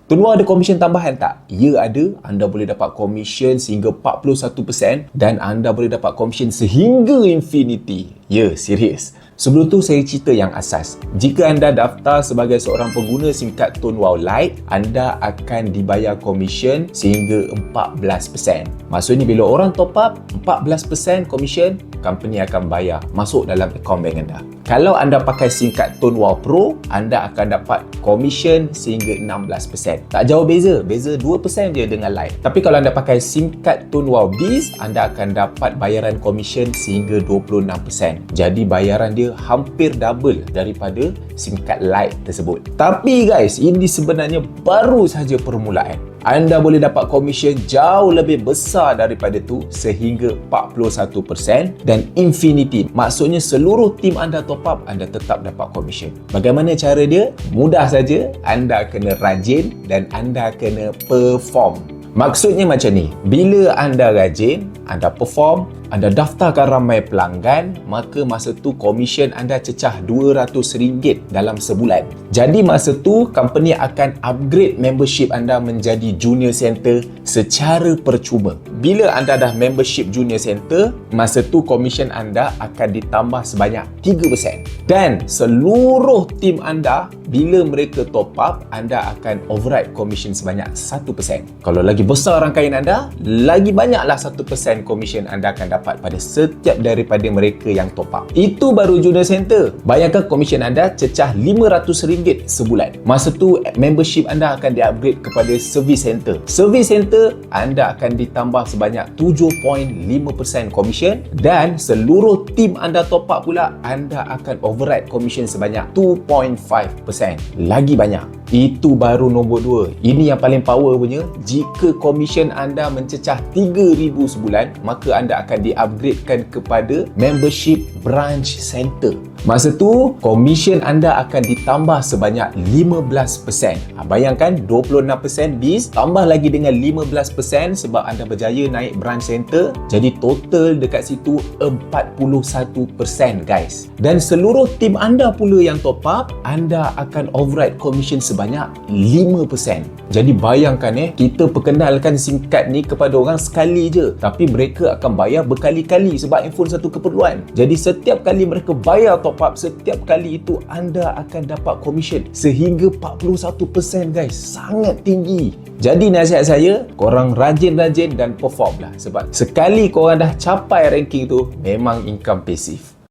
Tunwar ada komisen tambahan tak? Ya ada. Anda boleh dapat komisen sehingga 41% dan anda boleh dapat komisen sehingga infinity. Ya, serius. Sebelum tu saya cerita yang asas. Jika anda daftar sebagai seorang pengguna SIM kad Tunwar Lite, anda akan dibayar komisen sehingga 14%. Maksudnya bila orang top up, 14% komisen, company akan bayar masuk dalam akaun bank anda. Kalau anda pakai SIM kad Tunwar Pro, anda akan dapat komisen sehingga 16%. Tak jauh beza 2% je dengan Lite. Tapi kalau anda pakai SIM kad Tunwar Biz, anda akan dapat bayaran komisen sehingga 26%. Jadi bayaran dia hampir double daripada SIM kad Lite tersebut. Tapi guys, ini sebenarnya baru sahaja permulaan. Anda boleh dapat komisen jauh lebih besar daripada tu sehingga 41% dan infinity. Maksudnya seluruh tim anda top up, anda tetap dapat komisen. Bagaimana cara dia? Mudah saja. Anda kena rajin dan anda kena perform. Maksudnya macam ni, bila anda rajin, anda perform, anda daftarkan ramai pelanggan, maka masa tu komisen anda cecah RM200 dalam sebulan. Jadi masa tu company akan upgrade membership anda menjadi Junior Center secara percuma. Bila anda dah membership Junior Center, masa tu komisen anda akan ditambah sebanyak 3%. Dan seluruh tim anda, bila mereka top up, anda akan override komisen sebanyak 1%. Kalau lagi besar rangkaian anda, lagi banyaklah 1% komisen anda akan dapat pada setiap daripada mereka yang top up. Itu baru Junior Center. Bayangkan komisen anda cecah RM500 sebulan. Masa tu membership anda akan di-upgrade kepada Service Center. Service Center anda akan ditambah sebanyak 7.5% komisen dan seluruh tim anda top up pula anda akan override komisen sebanyak 2.5%. Lagi banyak. Itu baru nombor 2. Ini yang paling power punya. Jika komisen anda mencecah RM3,000 sebulan, maka anda akan di-upgradekan kepada Membership Branch Center. Masa tu, komisen anda akan ditambah sebanyak 15%. Bayangkan 26% bis, tambah lagi dengan 15% sebab anda berjaya naik Branch Center. Jadi total dekat situ 41% guys. Dan seluruh tim anda pula yang top up, anda akan override komisen sebanyak 5%. Jadi bayangkan kita perkenalkan SIM kad ni kepada orang sekali je, tapi mereka akan bayar berkali-kali sebab handphone satu keperluan. Jadi setiap kali mereka bayar top up, setiap kali itu anda akan dapat komisen sehingga 41% guys. Sangat tinggi. Jadi nasihat saya, korang rajin-rajin dan perform lah, sebab sekali korang dah capai ranking tu, memang income pasif.